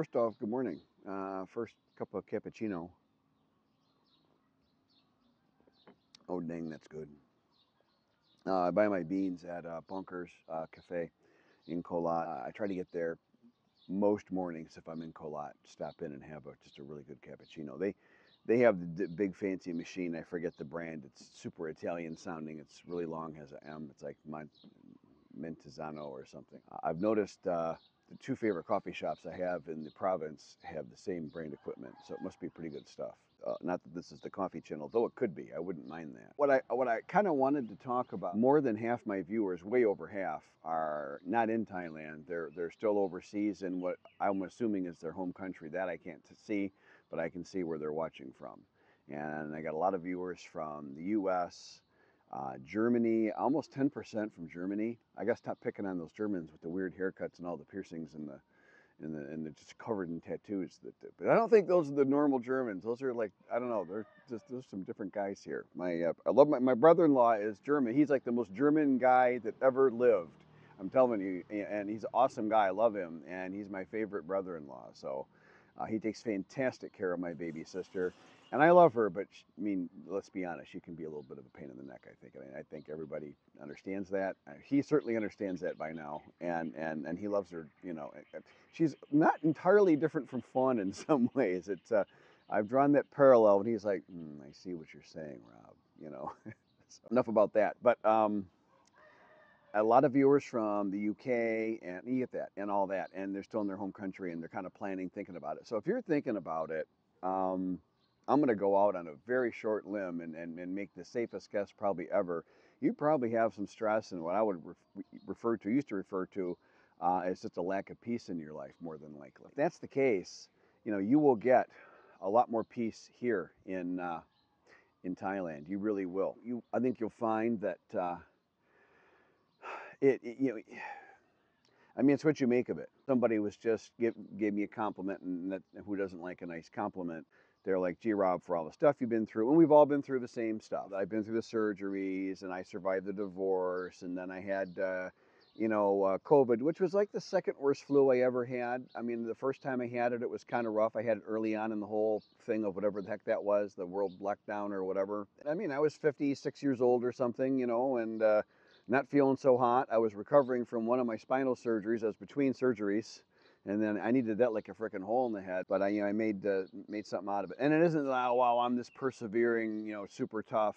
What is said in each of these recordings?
First off, good morning. First cup of cappuccino. Oh, dang, that's good. I buy my beans at Bunkers Cafe in Korat. I try to get there most mornings if I'm in Korat. Stop in and have just a really good cappuccino. They have the big fancy machine. I forget the brand. It's super Italian sounding. It's really long, has an M. It's like Mentizano or something. I've noticed the two favorite coffee shops I have in the province have the same brand equipment, so it must be pretty good stuff. Not that this is the coffee channel, though it could be. I wouldn't mind that. What I kind of wanted to talk about, more than half my viewers, way over half, are not in Thailand. They're still overseas in what I'm assuming is their home country. That I can't see, but I can see where they're watching from. And I got a lot of viewers from the U.S., Germany, almost 10% from Germany. I gotta stop picking on those Germans with the weird haircuts and all the piercings and they're just covered in tattoos. But I don't think those are the normal Germans. Those are like, I don't know. There's some different guys here. I love my brother-in-law is German. He's like the most German guy that ever lived. I'm telling you, and he's an awesome guy. I love him, and he's my favorite brother-in-law. So he takes fantastic care of my baby sister. And I love her, but I mean, let's be honest, she can be a little bit of a pain in the neck, I think. I think everybody understands that. He certainly understands that by now, and he loves her, you know. She's not entirely different from Fawn in some ways. I've drawn that parallel, and he's like, I see what you're saying, Rob, you know. So enough about that. But a lot of viewers from the UK, and you get that, and all that, and they're still in their home country, and they're kind of planning, thinking about it. So if you're thinking about it, I'm going to go out on a very short limb and make the safest guess probably ever. You probably have some stress and what I would used to refer to as just a lack of peace in your life, more than likely. If that's the case, you know, you will get a lot more peace here in Thailand. You really will. I think you'll find that you know, I mean, it's what you make of it. Somebody was just gave me a compliment, and who doesn't like a nice compliment? They're like, gee, Rob, for all the stuff you've been through, and we've all been through the same stuff. I've been through the surgeries, and I survived the divorce, and then I had, COVID, which was like the second worst flu I ever had. I mean, the first time I had it, it was kind of rough. I had it early on in the whole thing of whatever the heck that was, the world lockdown or whatever. I mean, I was 56 years old or something, you know, and not feeling so hot. I was recovering from one of my spinal surgeries. I was between surgeries. And then I needed that like a freaking hole in the head, but I made something out of it. And it isn't, oh, wow, I'm this persevering, you know, super tough.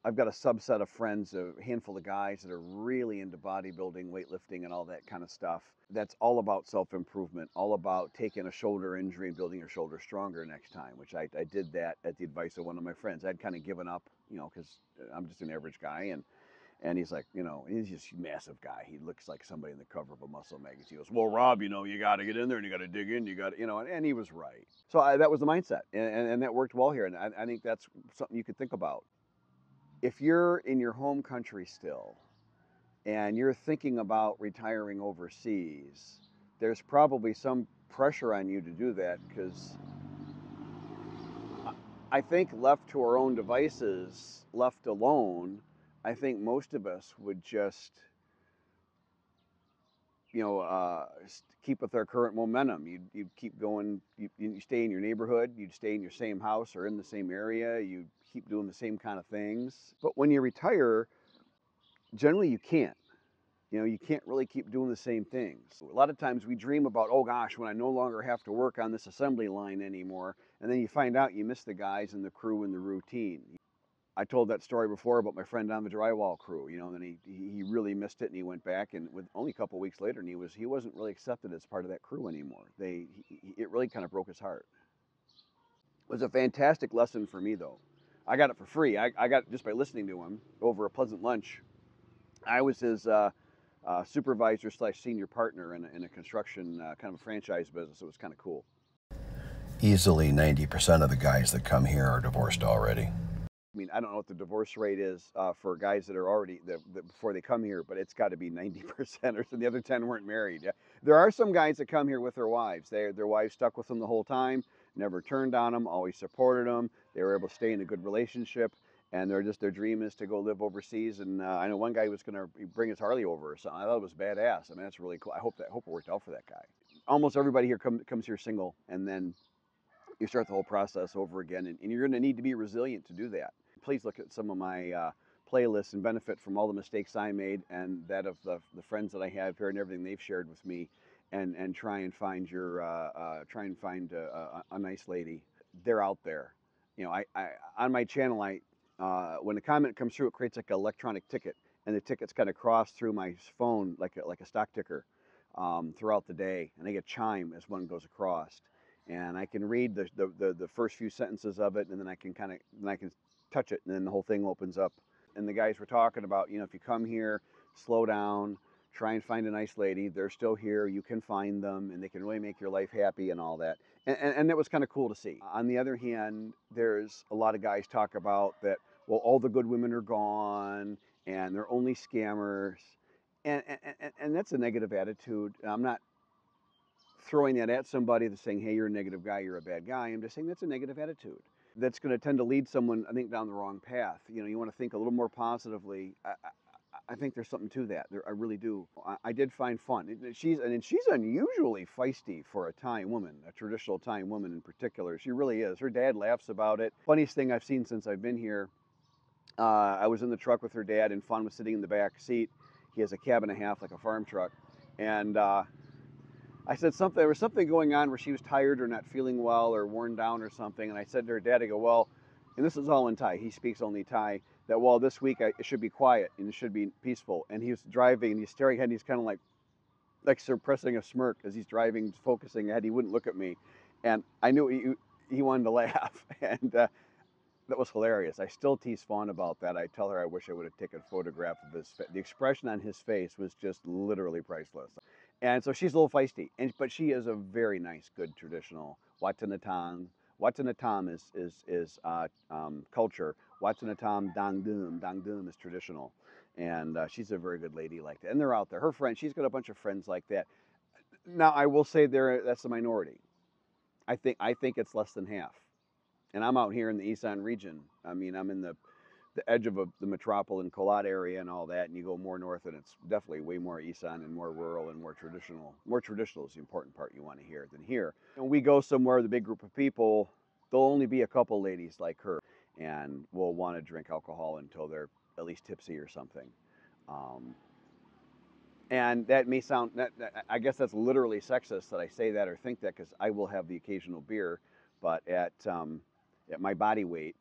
I've got a subset of friends, a handful of guys that are really into bodybuilding, weightlifting, and all that kind of stuff. That's all about self-improvement, all about taking a shoulder injury and building your shoulder stronger next time, which I did that at the advice of one of my friends. I'd kind of given up, you know, because I'm just an average guy, and he's like, you know, he's just a massive guy. He looks like somebody in the cover of a muscle magazine. He goes, well, Rob, you know, you got to get in there and you got to dig in. You got to, you know, and he was right. So that was the mindset. And that worked well here. And I think that's something you could think about. If you're in your home country still and you're thinking about retiring overseas, there's probably some pressure on you to do that because I think left to our own devices, left alone, I think most of us would just, you know, keep with our current momentum. You'd keep going, you stay in your neighborhood, you'd stay in your same house or in the same area, you keep doing the same kind of things. But when you retire, generally you can't. You know, you can't really keep doing the same things. A lot of times we dream about, oh gosh, when I no longer have to work on this assembly line anymore, and then you find out you miss the guys and the crew and the routine. I told that story before about my friend on the drywall crew, you know, and he really missed it and he went back, and with only a couple of weeks later, and he wasn't really accepted as part of that crew anymore. It really kind of broke his heart. It was a fantastic lesson for me though. I got it for free. I got it just by listening to him over a pleasant lunch. I was his supervisor / senior partner in a construction kind of a franchise business. It was kind of cool. Easily 90% of the guys that come here are divorced already. I mean, I don't know what the divorce rate is for guys that are already before they come here, but it's got to be 90%, or so the other 10 weren't married. Yeah. There are some guys that come here with their wives. Their wives stuck with them the whole time, never turned on them, always supported them. They were able to stay in a good relationship, and their dream is to go live overseas. And I know one guy was going to bring his Harley over or something. I thought it was badass. I mean, that's really cool. I hope it worked out for that guy. almost everybody here comes here single, and then you start the whole process over again, and you're going to need to be resilient to do that. Please look at some of my playlists and benefit from all the mistakes I made and that of the friends that I have here and everything they've shared with me, and try and find a nice lady. They're out there. You know, I on my channel, when a comment comes through, it creates like an electronic ticket, and the tickets kind of cross through my phone like a stock ticker throughout the day, and I get chime as one goes across, and I can read the first few sentences of it, and then I can touch it, and then the whole thing opens up. And the guys were talking about, you know, if you come here, slow down, try and find a nice lady. They're still here. You can find them, and they can really make your life happy and all that. And it was kind of cool to see. On the other hand, there's a lot of guys talk about that, well, all the good women are gone, and they're only scammers. And that's a negative attitude. I'm not throwing that at somebody that's saying, hey, you're a negative guy, you're a bad guy. I'm just saying that's a negative attitude. That's going to tend to lead someone, I think, down the wrong path. You know, you want to think a little more positively. I think there's something to that. I really do. I did find fun. She's unusually feisty for a Thai woman, a traditional Thai woman in particular. She really is. Her dad laughs about it. Funniest thing I've seen since I've been here. I was in the truck with her dad, and Fawn was sitting in the back seat. He has a cab and a half, like a farm truck, and I said something. There was something going on where she was tired or not feeling well or worn down or something. And I said to her dad, I go, well, and this is all in Thai. He speaks only Thai. That well, this week it should be quiet and it should be peaceful. And he was driving and he's staring ahead and he's kind of like suppressing a smirk as he's driving, focusing ahead. He wouldn't look at me, and I knew he wanted to laugh, and that was hilarious. I still tease Fawn about that. I tell her I wish I would have taken a photograph of his face. The expression on his face was just literally priceless. And so she's a little feisty, but she is a very nice, good traditional Watanatam. Watanatam is culture. Watanatam Dangdum. Dangdum is traditional. And she's a very good lady like that. And they're out there. Her friends, she's got a bunch of friends like that. Now, I will say that's a minority. I think it's less than half. And I'm out here in the Isan region. I mean, I'm in the edge of the metropolitan Korat area and all that, and you go more north, and it's definitely way more Isan and more rural and more traditional. More traditional is the important part you want to hear than here. And we go somewhere with a big group of people, there'll only be a couple ladies like her, and will want to drink alcohol until they're at least tipsy or something. Um, and that may sound, I guess that's literally sexist that I say that or think that, because I will have the occasional beer, but at my body weight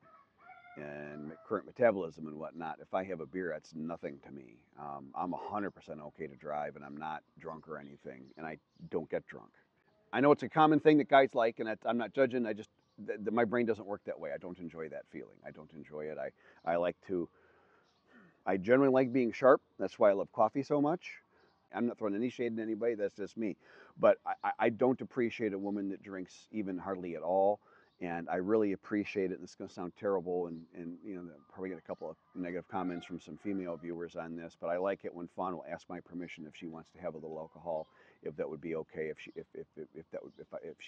and current metabolism and whatnot, if I have a beer, that's nothing to me. I'm 100% okay to drive, and I'm not drunk or anything, and I don't get drunk. I know it's a common thing that guys like, and I'm not judging. My brain doesn't work that way. I don't enjoy that feeling. I don't enjoy it. I generally like being sharp. That's why I love coffee so much. I'm not throwing any shade at anybody. That's just me. But I don't appreciate a woman that drinks even hardly at all. And I really appreciate it. This is going to sound terrible, and you know, probably get a couple of negative comments from some female viewers on this. But I like it when Fawn will ask my permission if she wants to have a little alcohol, if that would be okay, if she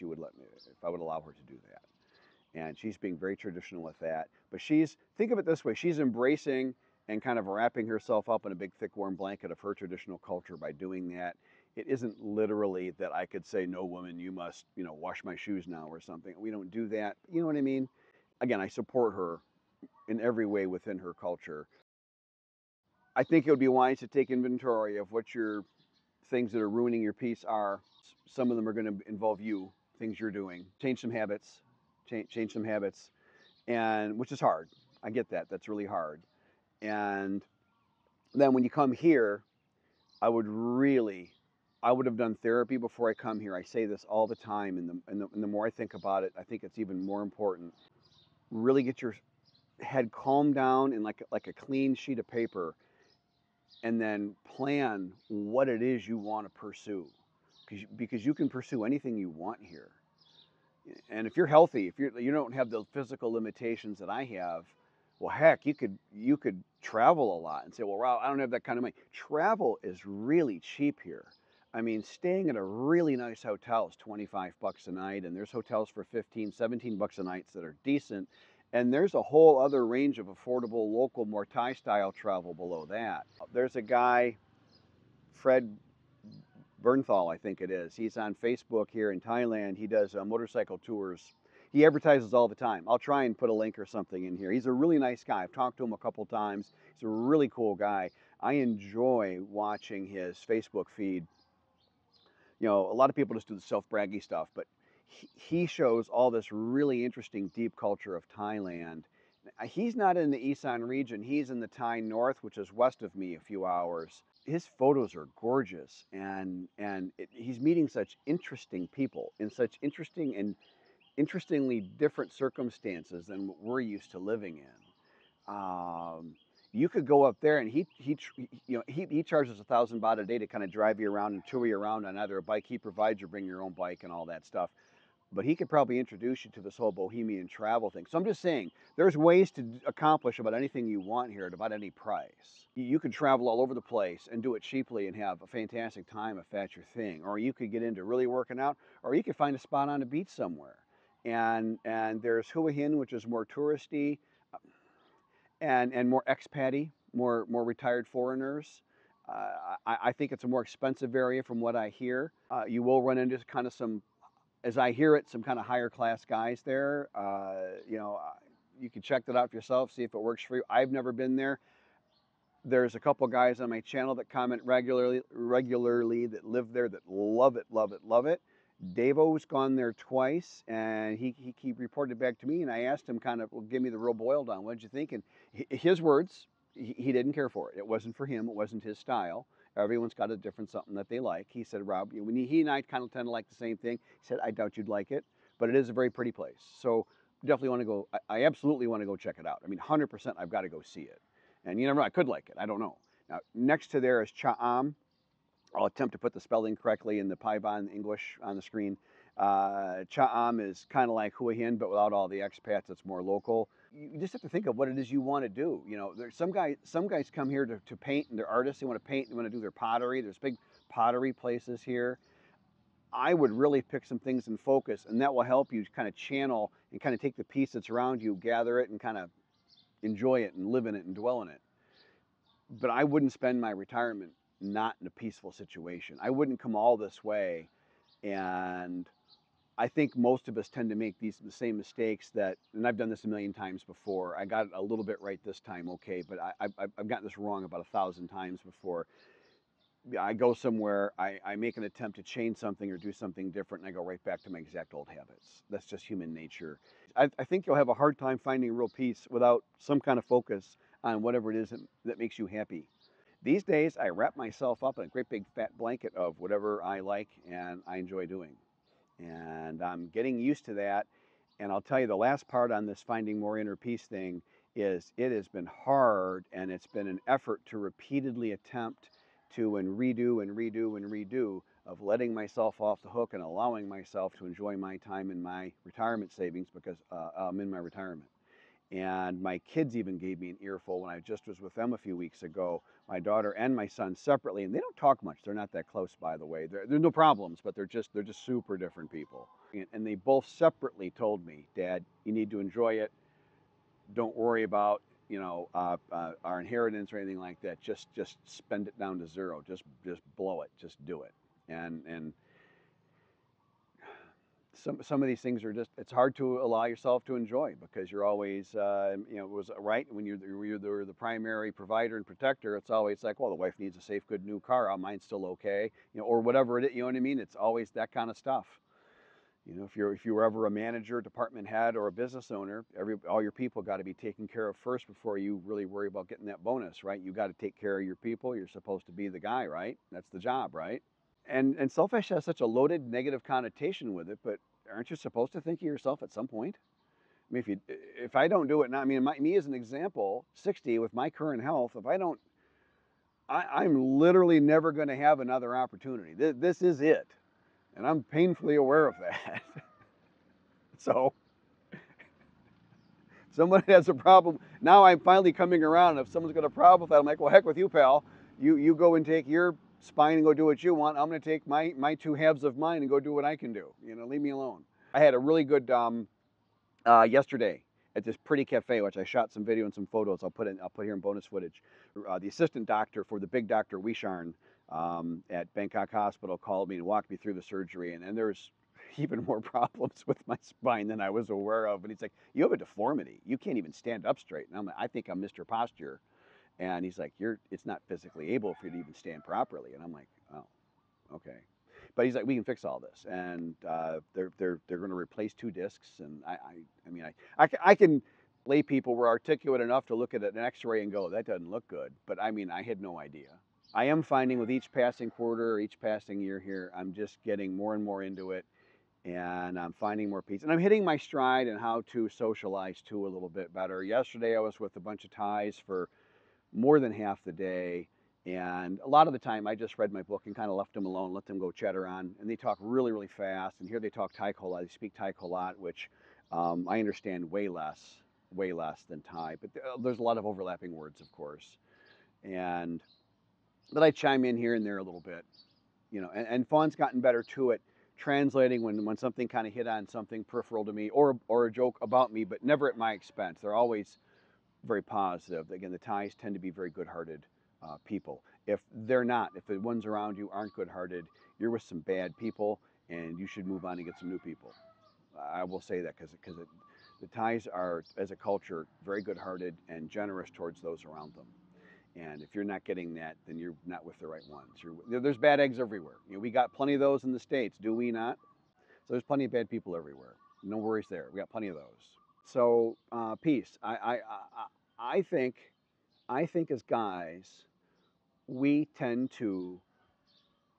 would let me, if I would allow her to do that. And she's being very traditional with that. But think of it this way, she's embracing and kind of wrapping herself up in a big, thick, warm blanket of her traditional culture by doing that. It isn't literally that I could say, no, woman, you must, you know, wash my shoes now or something. We don't do that. You know what I mean? Again, I support her in every way within her culture. I think it would be wise to take inventory of what your things that are ruining your peace are. Some of them are going to involve you, things you're doing. Change some habits, change some habits, and which is hard. I get that. That's really hard. And then when you come here, I would really, I would have done therapy before I come here. I say this all the time, and the more I think about it, I think it's even more important. Really get your head calmed down and like a clean sheet of paper, and then plan what it is you want to pursue, because you can pursue anything you want here. And if you're healthy, if you don't have the physical limitations that I have, well, heck, you could travel a lot and say, well, Rob, I don't have that kind of money. Travel is really cheap here. I mean, staying at a really nice hotel is 25 bucks a night, and there's hotels for 15, 17 bucks a night that are decent. And there's a whole other range of affordable local, more Thai style travel below that. There's a guy, Fred Bernthal, I think it is. He's on Facebook here in Thailand. He does motorcycle tours. He advertises all the time. I'll try and put a link or something in here. He's a really nice guy. I've talked to him a couple times. He's a really cool guy. I enjoy watching his Facebook feed. You know, a lot of people just do the self-braggy stuff, but he shows all this really interesting deep culture of Thailand. He's not in the Isan region. He's in the Thai north, which is west of me a few hours. His photos are gorgeous, and he's meeting such interesting people in such interesting and interestingly different circumstances than what we're used to living in. You could go up there and he charges 1,000 baht a day to kind of drive you around and tour you around on either a bike he provides or bring your own bike and all that stuff. But he could probably introduce you to this whole bohemian travel thing. So I'm just saying, there's ways to accomplish about anything you want here at about any price. You could travel all over the place and do it cheaply and have a fantastic time if that's your thing. Or you could get into really working out, or you could find a spot on a beach somewhere. And there's Hua Hin, which is more touristy and more expatty, more retired foreigners. I think it's a more expensive area from what I hear. You will run into kind of some, as I hear it, some kind of higher class guys there. You can check that out for yourself, see if it works for you. I've never been there. There's a couple guys on my channel that comment regularly that live there that love it, love it, love it. Davo's gone there twice, and he reported back to me, and I asked him kind of, well, give me the real boiled down. What did you think? And his words, he didn't care for it. It wasn't for him. It wasn't his style. Everyone's got a different something that they like. He said, Rob, he and I kind of tend to like the same thing. He said, I doubt you'd like it, but it is a very pretty place. So definitely want to go. I absolutely want to go check it out. I mean, 100% I've got to go see it. And you never know, I could like it. I don't know. Now, next to there is Cha'am. I'll attempt to put the spelling correctly in the Paiban English on the screen. Cha'am is kind of like Hua Hin, but without all the expats. It's more local. You just have to think of what it is you want to do. You know, there's some guys come here to paint, and they're artists. They want to paint. They want to do their pottery. There's big pottery places here. I would really pick some things in focus, and that will help you kind of channel and kind of take the piece that's around you, gather it, and kind of enjoy it and live in it and dwell in it. But I wouldn't spend my retirement not in a peaceful situation. I wouldn't come all this way. And I think most of us tend to make the same mistakes and I've done this a million times before. I got it a little bit right this time, okay, but I've gotten this wrong about 1,000 times before. I go somewhere, I make an attempt to change something or do something different, and I go right back to my exact old habits. That's just human nature. I think you'll have a hard time finding real peace without some kind of focus on whatever it is that makes you happy. These days, I wrap myself up in a great big fat blanket of whatever I like and I enjoy doing. And I'm getting used to that. And I'll tell you, the last part on this finding more inner peace thing is it has been hard, and it's been an effort to repeatedly attempt to and redo and redo and redo of letting myself off the hook and allowing myself to enjoy my time in my retirement savings because I'm in my retirement. And my kids even gave me an earful when I just was with them a few weeks ago, my daughter and my son separately, and they don't talk much. They're not that close, by the way. There's no problems, but they're just super different people. And they both separately told me, Dad, you need to enjoy it. Don't worry about our inheritance or anything like that. Just spend it down to zero. Just blow it. Just do it. And some of these things are just, it's hard to allow yourself to enjoy because you're always it was right when you're the primary provider and protector. It's always like, well, the wife needs a safe good new car, oh, mine's still okay, or whatever it is, you know what I mean. It's always that kind of stuff. If you were ever a manager, department head, or a business owner, all your people got to be taken care of first before you really worry about getting that bonus, right? You got to take care of your people. You're supposed to be the guy, right? That's the job, right? And selfish has such a loaded negative connotation with it, but aren't you supposed to think of yourself at some point? I mean, if I don't do it now, I mean, me as an example, 60 with my current health, if I don't, I'm literally never going to have another opportunity. This is it, and I'm painfully aware of that. So, someone has a problem now. I'm finally coming around. If someone's got a problem with that, I'm like, well, heck with you, pal. You go and take your spine and go do what you want. I'm going to take my two halves of mine and go do what I can do. Leave me alone. I had a really good yesterday at this pretty cafe, which I shot some video and some photos. I'll put here in bonus footage. The assistant doctor for the big Dr. Wisharn at Bangkok Hospital called me and walked me through the surgery, and there's even more problems with my spine than I was aware of. And he's like, "You have a deformity. You can't even stand up straight." And I'm like, "I think I'm Mr. Posture." And he's like, it's not physically able for you to even stand properly." And I'm like, "Oh, okay." But he's like, "We can fix all this," and they're going to replace 2 discs. And I mean, I can lay people were articulate enough to look at an X-ray and go, "That doesn't look good." But I mean, I had no idea. I am finding with each passing quarter, each passing year here, I'm just getting more and more into it, and I'm finding more peace. And I'm hitting my stride and how to socialize too a little bit better. Yesterday, I was with a bunch of Thais for more than half the day. And a lot of the time, I just read my book and kind of left them alone, let them go chatter on. And they talk really, really fast. And here they talk Thai Kolat. They speak Thai Kolat, which I understand way less than Thai. But there's a lot of overlapping words, of course. And but I chime in here and there a little bit, and Fawn's gotten better to it, translating when something kind of hit on something peripheral to me, or a joke about me, but never at my expense. They're always very positive. Again, the Thais tend to be very good-hearted people. If they're not, if the ones around you aren't good-hearted, you're with some bad people, and you should move on and get some new people. I will say that because the Thais are, as a culture, very good-hearted and generous towards those around them. And if you're not getting that, then you're not with the right ones. There's bad eggs everywhere. We got plenty of those in the States, do we not? So there's plenty of bad people everywhere. No worries there. We got plenty of those. So peace. I think I think as guys we tend to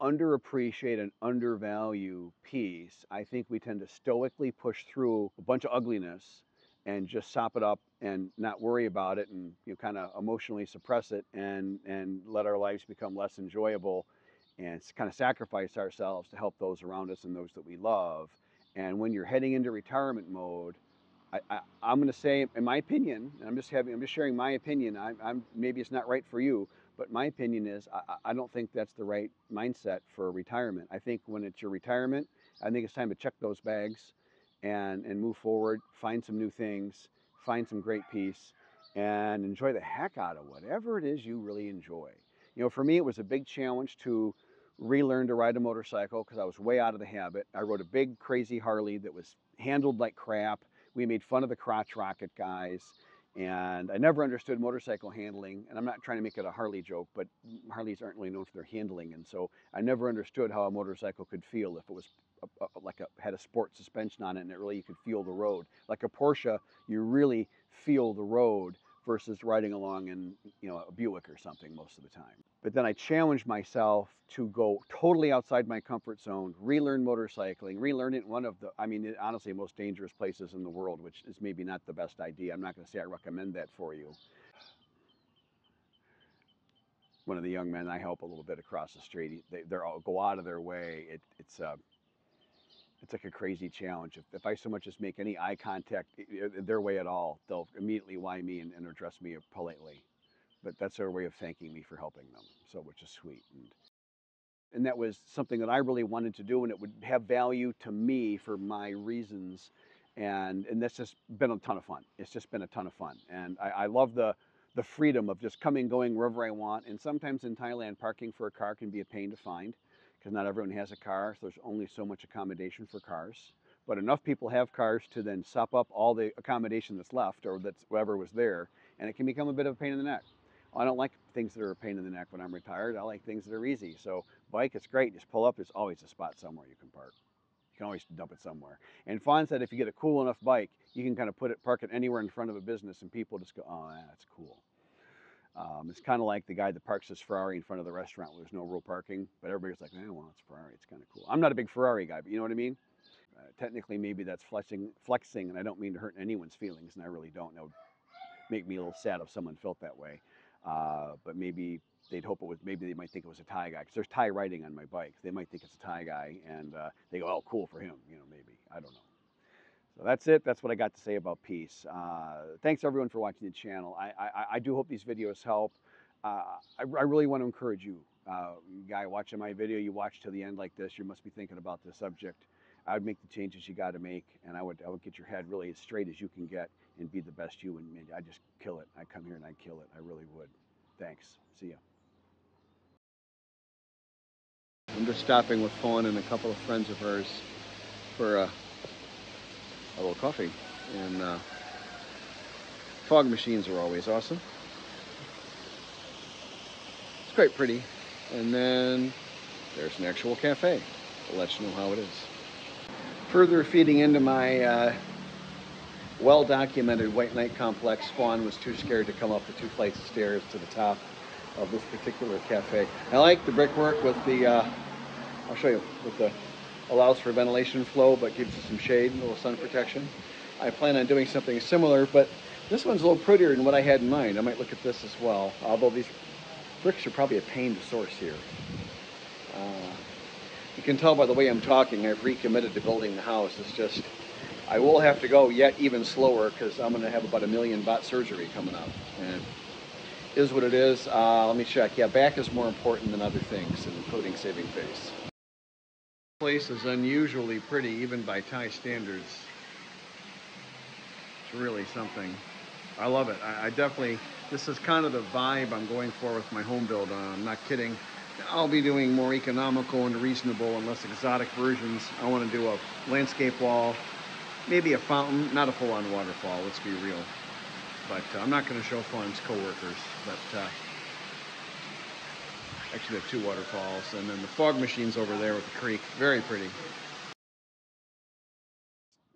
underappreciate and undervalue peace. I think we tend to stoically push through a bunch of ugliness and just sop it up and not worry about it, and kind of emotionally suppress it, and let our lives become less enjoyable, and kind of sacrifice ourselves to help those around us and those that we love. And when you're heading into retirement mode, I'm going to say, in my opinion, and I'm just sharing my opinion. Maybe it's not right for you, but my opinion is I don't think that's the right mindset for retirement. I think when it's your retirement, I think it's time to check those bags, and move forward, find some new things, find some great peace, and enjoy the heck out of whatever it is you really enjoy. For me, it was a big challenge to relearn to ride a motorcycle because I was way out of the habit. I rode a big, crazy Harley that was handled like crap. We made fun of the crotch rocket guys, and I never understood motorcycle handling. And I'm not trying to make it a Harley joke, but Harleys aren't really known for their handling, and so I never understood how a motorcycle could feel if it was had a sport suspension on it, and you could feel the road. Like a Porsche, you really feel the road versus riding along in a Buick or something most of the time. But then I challenged myself to go totally outside my comfort zone, relearn motorcycling, relearn it in one of the, I mean, honestly, most dangerous places in the world, which is maybe not the best idea. I'm not going to say I recommend that for you. One of the young men I help a little bit across the street, they're all go out of their way. It's like a crazy challenge. If I so much as make any eye contact their way at all, they'll immediately why me and address me politely. But that's their way of thanking me for helping them, so which is sweet. And that was something that I really wanted to do, and it would have value to me for my reasons. And that's just been a ton of fun. It's just been a ton of fun, and I love the freedom of just coming, going wherever I want. And sometimes in Thailand, parking for a car can be a pain to find because not everyone has a car, so there's only so much accommodation for cars. But enough people have cars to then sop up all the accommodation that's left, or that's whatever was there, and it can become a bit of a pain in the neck. I don't like things that are a pain in the neck when I'm retired. I like things that are easy. So bike, it's great. Just pull up. There's always a spot somewhere you can park. You can always dump it somewhere. And Fawn said if you get a cool enough bike, you can kind of park it anywhere in front of a business, and people just go, "Oh, yeah, that's cool." It's kind of like the guy that parks his Ferrari in front of the restaurant where there's no real parking, but everybody's like, well, it's Ferrari. It's kind of cool. I'm not a big Ferrari guy, but you know what I mean? Technically, maybe that's flexing, and I don't mean to hurt anyone's feelings, and I really don't. That would make me a little sad if someone felt that way. But maybe they'd hope it was. Maybe they might think it was a Thai guy because there's Thai writing on my bike. They might think it's a Thai guy, and they go, "Oh, cool for him." Maybe I don't know. So that's it. That's what I got to say about peace. Thanks everyone for watching the channel. I do hope these videos help. I really want to encourage you, guy watching my video. You watch to the end like this, you must be thinking about this subject. I would make the changes you got to make, and I would get your head really as straight as you can get and be the best you. And I just kill it. I come here and I kill it. I really would. Thanks. See ya. I'm just stopping with Fawn and a couple of friends of hers for a little coffee. And fog machines are always awesome. It's quite pretty. And then there's an actual cafe. I'll let you know how it is. Further feeding into my well-documented white knight complex, Fawn was too scared to come up the 2 flights of stairs to the top of this particular cafe. I like the brickwork with the, I'll show you, with the, allows for ventilation flow but gives you some shade, a little sun protection. I plan on doing something similar, but this one's a little prettier than what I had in mind. I might look at this as well, although these bricks are probably a pain to source here. You can tell by the way I'm talking, I've recommitted to building the house. It's just, I will have to go yet even slower because I'm going to have about $1 million baht surgery coming up. And it is what it is. Let me check. Yeah, back is more important than other things, including saving face. This place is unusually pretty, even by Thai standards. It's really something. I love it. I definitely, this is kind of the vibe I'm going for with my home build. I'm not kidding. I'll be doing more economical and reasonable and less exotic versions. I want to do a landscape wall, maybe a fountain, not a full-on waterfall, let's be real. But I'm not going to show Fawn's co-workers, but actually there are 2 waterfalls, and then the fog machine's over there with the creek. Very pretty.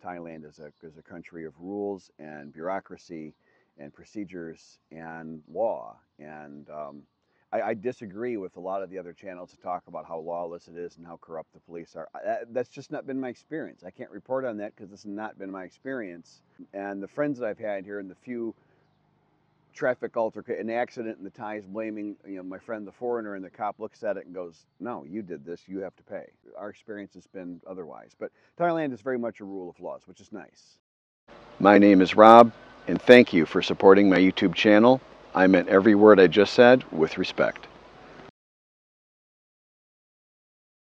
Thailand is a country of rules and bureaucracy and procedures and law, and I disagree with a lot of the other channels that talk about how lawless it is and how corrupt the police are. That's just not been my experience. I can't report on that because this has not been my experience. And the friends that I've had here and the few traffic an accident, and the Thais blaming my friend the foreigner, and the cop looks at it and goes, no, you did this, you have to pay. Our experience has been otherwise. But Thailand is very much a rule of laws, which is nice. My name is Rob, and thank you for supporting my YouTube channel. I meant every word I just said with respect.